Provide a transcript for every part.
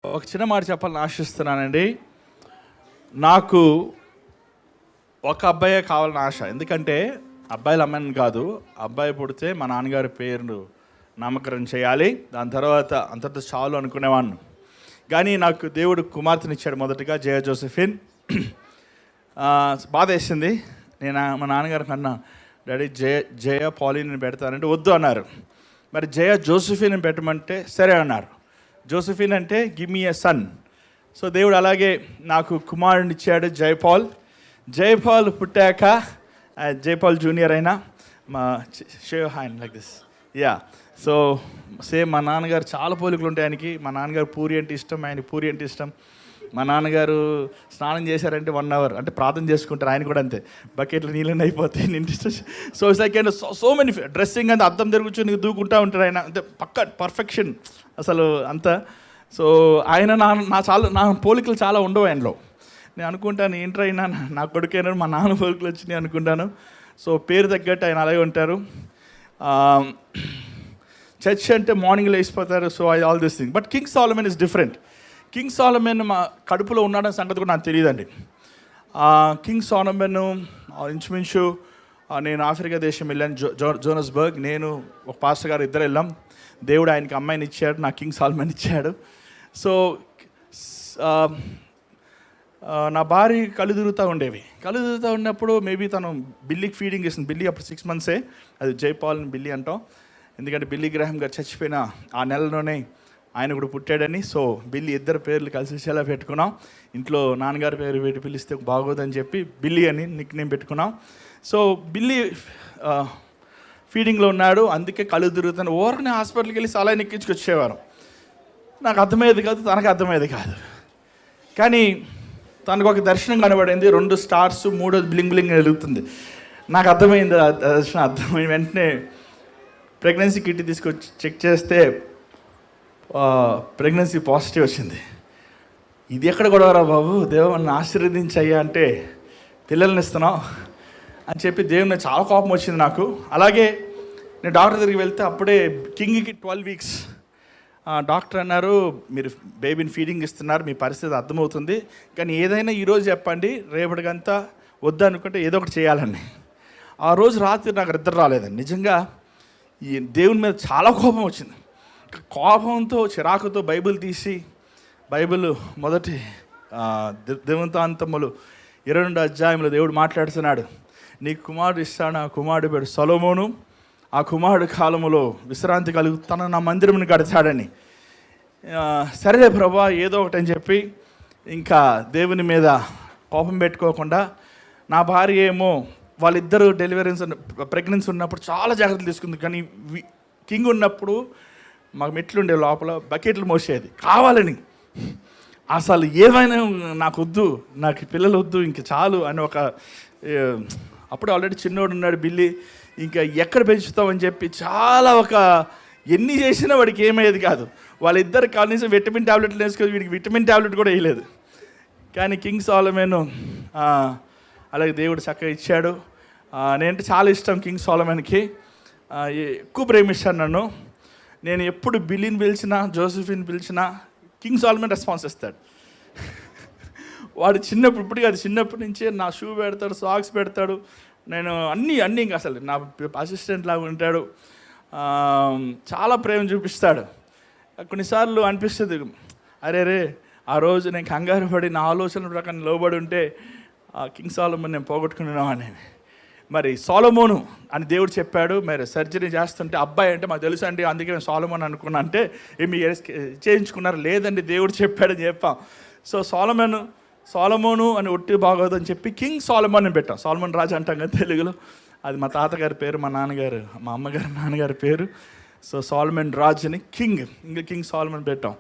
ఒక చిన్న మాట చెప్పాలని ఆశిస్తున్నానండి. నాకు ఒక అబ్బాయే కావాలని ఆశ. ఎందుకంటే అబ్బాయిలు అమ్మాయిని కాదు, అబ్బాయి పుడితే మా నాన్నగారి పేరు నామకరణం చేయాలి, దాని తర్వాత అంతటితో చాలు అనుకునేవాడిని. కానీ నాకు దేవుడు కుమార్తెనిచ్చాడు. మొదటిగా జయ జోసెఫిన్. బాధ వేసింది. నేను మా నాన్నగారికి అన్నా, డాడీ జయ పాలిని పెడతానంటే వద్దు అన్నారు. మరి జయ జోసెఫిన్ పెట్టమంటే సరే అన్నారు. జోసెఫిన్ అంటే గివ్ మీ ఎ సన్. సో దేవుడు అలాగే నాకు కుమారుడిని ఇచ్చాడు, జయపాల్. జయపాల్ పుట్టాక జయపాల్ జూనియర్ అయినా మా shave hand like this. Yeah. So same మా నాన్నగారు చాలా పోలికలు ఉంటాయి ఆయనకి. మా నాన్నగారు పూరి అంటే ఇష్టం, ఆయన పూరి అంటే ఇష్టం. మా నాన్నగారు స్నానం చేశారంటే 1 hour అంటే ప్రార్థన చేసుకుంటారు. ఆయన కూడా అంతే, బకెట్లు నీళ్ళని అయిపోతాయి. నేను so like so many dressing అంతా అద్దం తిరుగుచుని దూకుంటూ ఉంటారు ఆయన. అంతే పక్క పర్ఫెక్షన్ అసలు అంతా. సో ఆయన నా పోలికలు చాలా ఉండవు ఆయనలో. నేను అనుకుంటాను ఏంట్రైనా నా కొడుకైనా మా నాన్న పోలికలు వచ్చినాయి అనుకుంటాను. సో పేరు తగ్గట్టు ఆయన అలాగే ఉంటారు. చర్చ్ అంటే మార్నింగ్ లేచిపోతారు. So all this thing. But king Solomon is different. King Solomon మా కడుపులో ఉన్నాడని సంగతి కూడా నాకు తెలియదండి. కింగ్ సాలమన్ ఇంచుమించు నేను ఆఫ్రికా దేశం వెళ్ళాను, జోనస్బర్గ్. నేను ఒక పాస్టర్ గారు ఇద్దరు వెళ్ళాం. దేవుడు ఆయనకి అమ్మాయిని ఇచ్చాడు, నాకు కింగ్ సాలమన్ ఇచ్చాడు. సో నా భార్య కళ్ళు తిరుగుతూ ఉండేవి. కళ్ళు తిరుగుతూ ఉన్నప్పుడు మేబీ తను బిల్లీకి ఫీడింగ్ ఇస్తుంది. బిల్లీ అప్పుడు 6 months. అది జైపాల్ బిల్లీ అంటాం. ఎందుకంటే బిల్లీ గ్రాహం గారు చచ్చిపోయిన ఆ నెలలోనే ఆయన కూడా పుట్టాడని. సో బిల్లీ ఇద్దరు పేర్లు కలిసి ఎలా పెట్టుకున్నాం. ఇంట్లో నాన్నగారి పేరు పెట్టి పిలిస్తే బాగోదని చెప్పి బిల్లీ అని నిక్ నేమ్ పెట్టుకున్నాం. సో బిల్లీ ఫీడింగ్లో ఉన్నాడు, అందుకే కళ్ళు తిరుగుతాను. ఓరని హాస్పిటల్కి వెళ్ళి సలహా ఎక్కించుకొచ్చేవారు. నాకు అర్థమయ్యేది కాదు, తనకు అర్థమయ్యేది కాదు. కానీ తనకు ఒక దర్శనం కనబడింది. 2 stars, 3 బ్లింగ్ బ్లింగ్ వెలుగుతుంది. నాకు అర్థమైంది ఆ దర్శనం. అర్థమైంది వెంటనే ప్రెగ్నెన్సీ కిట్ తీసుకొచ్చి చెక్ చేస్తే ప్రెగ్నెన్సీ పాజిటివ్ వచ్చింది. ఇది ఎక్కడ గొడవరా బాబు, దేవుని ఆశీర్వదించయ్యా అంటే పిల్లల్ని ఇస్తున్నావు అని చెప్పి దేవుని చాలా కోపం వచ్చింది నాకు. అలాగే నేను డాక్టర్ దగ్గరికి వెళ్తే అప్పుడే కింగ్కి 12 weeks. డాక్టర్ అన్నారు, మీరు బేబీని ఫీడింగ్ ఇస్తున్నారు, మీ పరిస్థితి అర్థమవుతుంది, కానీ ఏదైనా ఈరోజు చెప్పండి, రేపటికంతా వద్దు అనుకుంటే ఏదో ఒకటి చేయాలని. ఆ రోజు రాత్రి నాకు నిద్ర రాలేదండి. నిజంగా ఈ దేవుని మీద చాలా కోపం వచ్చింది. కోపంతో చిరాకుతో బైబిల్ తీసి బైబిల్ మొదటి దివంతాంతములు 22వ అధ్యాయంలో దేవుడు మాట్లాడుతున్నాడు. నీ కుమారుడు ఇస్తాడు, ఆ కుమారుడు పేరు సొలొమోను, ఆ కుమారుడు కాలములో విశ్రాంతి కలుగు తన నా మందిరముని కడతాడని. సరే ప్రభా ఏదో ఒకటి అని చెప్పి ఇంకా దేవుని మీద కోపం పెట్టుకోకుండా, నా భార్య ఏమో వాళ్ళిద్దరూ ప్రెగ్నెన్సీ ఉన్నప్పుడు చాలా జాగ్రత్తలు తీసుకుంది. కానీ కింగ్ ఉన్నప్పుడు మాకు మెట్లుండే లోపల బకెట్లు మోసేది కావాలని. అసలు ఏమైనా నాకు వద్దు, నాకు పిల్లలు వద్దు, ఇంక చాలు అని ఒక అప్పుడు ఆల్రెడీ చిన్నోడు ఉన్నాడు బిల్లి, ఇంకా ఎక్కడ పెంచుతామని చెప్పి చాలా ఎన్ని చేసినా వాడికి ఏమయ్యేది కాదు. వాళ్ళిద్దరు కనీసం విటమిన్ టాబ్లెట్లు వేసుకొని వీడికి విటమిన్ టాబ్లెట్ కూడా వేయలేదు. కానీ కింగ్ సాలమన్ అలాగే దేవుడు చక్కగా ఇచ్చాడు. నేనంటే చాలా ఇష్టం కింగ్ సాలమన్కి, ఎక్కువ ప్రేమిస్తాను నన్ను. నేను ఎప్పుడు బిల్లీని పిలిచినా, జోసెఫిన్ పిలిచినా కింగ్ సాలమన్ రెస్పాన్స్ ఇస్తాడు. వాడు ఇప్పటికీ అది చిన్నప్పటి నుంచే నా షూ పెడతాడు, సాక్స్ పెడతాడు, నేను అన్నీ ఇంకా అసలు నా అసిస్టెంట్ లాగా ఉంటాడు. చాలా ప్రేమ చూపిస్తాడు. కొన్నిసార్లు అనిపిస్తుంది, అరే ఆ రోజు నేను కంగారు పడి నా ఆలోచన ప్రకారం లోబడి ఉంటే కింగ్ సాలమన్ నేను పోగొట్టుకున్నాను. మరి సొలొమోను అని దేవుడు చెప్పాడు. మరి సర్జరీ చేస్తుంటే అబ్బాయి అంటే మాకు తెలుసు అండి, అందుకే మేము సొలొమోన్ అనుకున్నా అంటే ఏమి చేయించుకున్నారు? లేదండి, దేవుడు చెప్పాడని చెప్పాం. సో సొలొమోను అని ఒట్టి బాగోదని చెప్పి కింగ్ సాలమన్ అని పెట్టాం. సాలమన్ రాజు అంటాం కదా తెలుగులో. అది మా తాతగారి పేరు, మా నాన్నగారు, మా అమ్మగారు నాన్నగారి పేరు. సో సాలమన్ రాజు అని కింగ్ సాలమన్ పెట్టాం.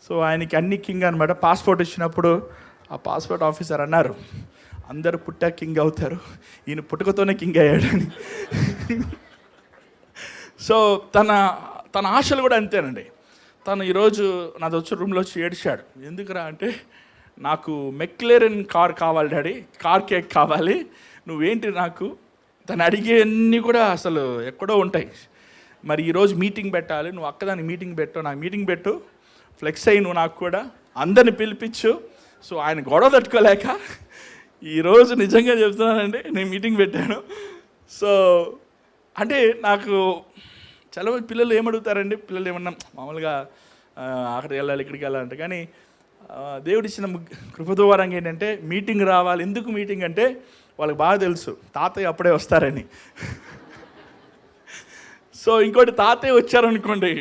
సో ఆయనకి అన్ని కింగ్ అనమాట. పాస్పోర్ట్ ఇచ్చినప్పుడు ఆ పాస్పోర్ట్ ఆఫీసర్ అన్నారు, అందరూ పుట్టాక కింగ్ అవుతారు, ఈయన పుట్టుకతోనే కింగ్ అయ్యాడని. సో తన ఆశలు కూడా అంతేనండి. తను ఈరోజు నాది వచ్చి రూమ్లో వచ్చి ఏడ్చాడు. ఎందుకురా అంటే, నాకు మెక్లేరన్ కార్ కావాలి డాడీ, కార్ కేక్ కావాలి, నువ్వేంటి నాకు. తను అడిగేవన్నీ కూడా అసలు ఎక్కడో ఉంటాయి. మరి ఈరోజు మీటింగ్ పెట్టాలి, నువ్వు అక్కదానికి మీటింగ్ పెట్టు, నాకు మీటింగ్ పెట్టు, ఫ్లెక్స్ అయ్యి నువ్వు నాకు కూడా అందరిని పిలిపించు. సో ఆయన గొడవ తట్టుకోలేక ఈరోజు నిజంగా చెప్తున్నానండి, నేను మీటింగ్ పెట్టాను. సో అంటే నాకు చాలా మంది పిల్లలు ఏమడుగుతారండి, పిల్లలు ఏమన్నా మామూలుగా అక్కడికి వెళ్ళాలి ఇక్కడికి వెళ్ళాలంటే, కానీ దేవుడిచ్చిన కృపద్వారంగా ఏంటంటే మీటింగ్ రావాలి. ఎందుకు మీటింగ్ అంటే వాళ్ళకి బాగా తెలుసు తాతయ్య అప్పుడే వస్తారని. సో ఇంకోటి, తాతయ్య వచ్చారనుకోండి,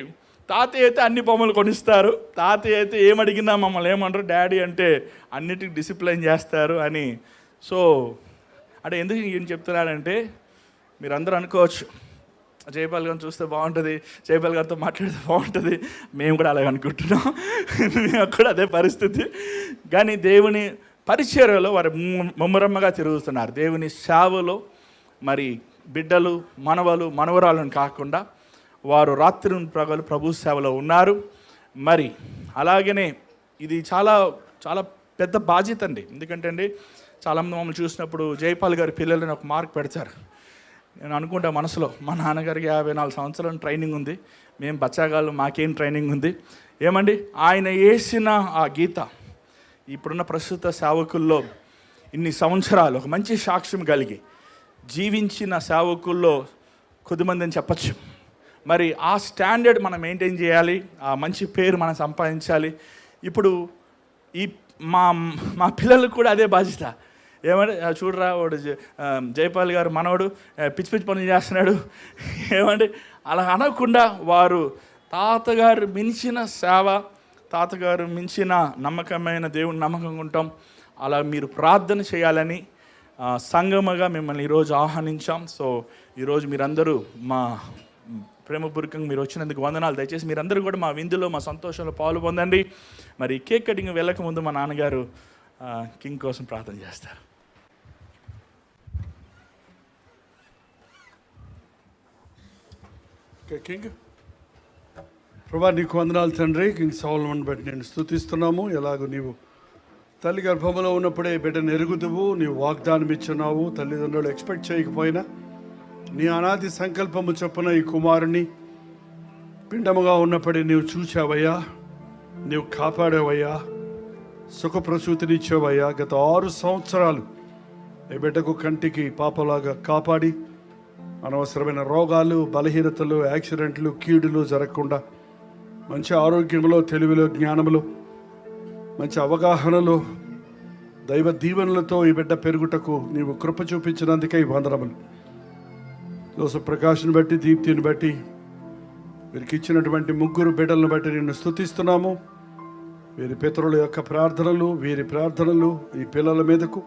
తాతయ్య అయితే అన్ని బొమ్మలు కొనిస్తారు, తాతయ్య అయితే ఏమడిగినా మమ్మల్ని ఏమంటారు, డాడీ అంటే అన్నిటికీ డిసిప్లైన్ చేస్తారు అని. సో అంటే ఎందుకు ఏం చెప్తున్నానంటే, మీరు అందరూ అనుకోవచ్చు జయపాల్ గారిని చూస్తే బాగుంటుంది, జయపాల్ గారితో మాట్లాడితే బాగుంటుంది. మేము కూడా అలాగే అనుకుంటున్నాం, మేము కూడా అదే పరిస్థితి. కానీ దేవుని పరిచర్యలో వారు ముమ్మరమ్మగా తిరుగుతున్నారు. దేవుని సేవలో మరి బిడ్డలు, మనవలు, మనవరాలను కాకుండా వారు రాత్రి ప్రగలు ప్రభు సేవలో ఉన్నారు. మరి అలాగనే ఇది చాలా చాలా పెద్ద బాధ్యత అండి. ఎందుకంటే అండి, చాలామంది మమ్మల్ని చూసినప్పుడు జయపాల్ గారి పిల్లలని ఒక మార్క్ పెడతారు. నేను అనుకుంటా మనసులో, మా నాన్నగారికి 54 సంవత్సరాల ట్రైనింగ్ ఉంది, మేము బచ్చాగాళ్ళు మాకేం ట్రైనింగ్ ఉంది. ఏమండి, ఆయన వేసిన ఆ గీత ఇప్పుడున్న ప్రస్తుత సేవకుల్లో ఇన్ని సంవత్సరాలు ఒక మంచి సాక్ష్యం కలిగి జీవించిన సేవకుల్లో కొద్దిమంది అని చెప్పచ్చు. మరి ఆ స్టాండర్డ్ మనం మెయింటైన్ చేయాలి, ఆ మంచి పేరు మనం సంపాదించాలి. ఇప్పుడు ఈ మా పిల్లలకు కూడా అదే బాధ్యత. ఏమంటే చూడరా వాడు జయపాల్ గారు మనవడు పిచ్చి పిచ్చి పనులు చేస్తున్నాడు, ఏమంటే అలా అనకుండా వారు తాతగారు మించిన సేవ, తాతగారు మించిన నమ్మకమైన దేవుని నమ్మకంగా ఉంటాం. అలా మీరు ప్రార్థన చేయాలని సంగమగా మిమ్మల్ని ఈరోజు ఆహ్వానించాం. సో ఈరోజు మీరందరూ మా ప్రేమపూర్వకంగా మీరు వచ్చినందుకు వందనాలు. దయచేసి మీరందరూ కూడా మా విందులో, మా సంతోషంలో పాలు పొందండి. మరి కేక్ కటింగ్ వెళ్ళకముందు మా నాన్నగారు కింగ్ కోసం ప్రార్థన చేస్తారు. కింగ్ ప్రభా, నీకు వందనాలు తండ్రి. కింగ్ సౌలమన్ బట్టి నేను స్తుతిస్తున్నాము. ఎలాగో నీవు తల్లి గర్భంలో ఉన్నప్పుడే బిడ్డను ఎరుగుదువు, నీవు వాగ్దానం ఇచ్చున్నావు. తల్లిదండ్రులు ఎక్స్పెక్ట్ చేయకపోయినా నీ అనాది సంకల్పము చొప్పున ఈ కుమారుని పిండముగా ఉన్నప్పుడే నీవు చూచావయ్యా, నీవు కాపాడావయ్యా, సుఖప్రసూతినిచ్చావయ్యా. గత 6 సంవత్సరాలు ఈ బిడ్డకు కంటికి పాపలాగా కాపాడి అనవసరమైన రోగాలు, బలహీనతలు, యాక్సిడెంట్లు, కీడులు జరగకుండా మంచి ఆరోగ్యంలో, తెలివిలో, జ్ఞానంలో, మంచి అవగాహనలో, దైవ దీవెనలతో ఈ బిడ్డ పెరుగుటకు నీవు కృప చూపించినందుకే ఈ వందనములు. జోసఫ్ ప్రకాష్ని బట్టి, దీప్తిని బట్టి, వీరికి ఇచ్చినటువంటి 3 బిడ్డలను బట్టి నిన్ను స్తుతిస్తున్నాము. వీరి పితరుల యొక్క ప్రార్థనలు, వీరి ప్రార్థనలు ఈ పిల్లల మీదకు,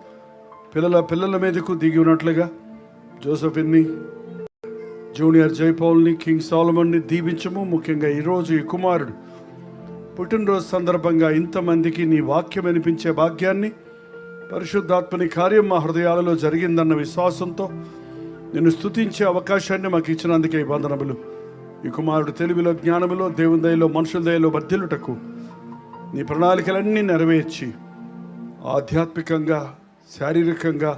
పిల్లల మీదకు దిగి ఉన్నట్లుగా జోసఫ్ని, జూనియర్ జైపాల్ని, కింగ్ సోలమన్ని దీవించము. ముఖ్యంగా ఈరోజు ఈ కుమారుడు పుట్టినరోజు సందర్భంగా ఇంతమందికి నీ వాక్యం వినిపించే భాగ్యాన్ని, పరిశుద్ధాత్మని కార్యం మా హృదయాలలో జరిగిందన్న విశ్వాసంతో నిన్ను స్తుతించే అవకాశాన్ని మాకు ఇచ్చినందుకే వందనములు. ఈ కుమారుడు తెలివిలో, జ్ఞానములో, దేవుని దయలో, మనుషుల దయలో వర్ధిల్లుటకు నీ ప్రణాళికలన్నీ నెరవేర్చి ఆధ్యాత్మికంగా, శారీరకంగా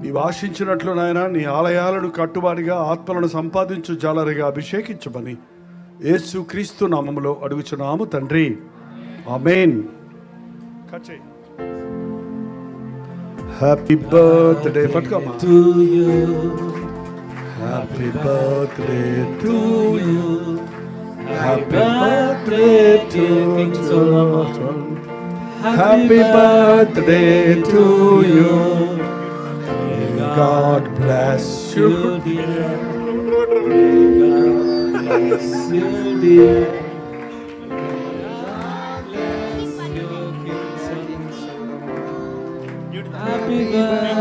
నీవు ఆశించినట్లు నాయన నీ ఆలయాలను కట్టుబాటుగా, ఆత్మలను సంపాదించు జాలరిగా అభిషేకించమని యేసు క్రీస్తు నామములో అడుగుచున్నాము తండ్రి, ఆమేన్. హ్యాపీ బర్త్డే పట్టుకోమా. Happy birthday to you, happy birthday to you, happy birthday to you. God bless you, dear. God bless you, dear. Happy birthday.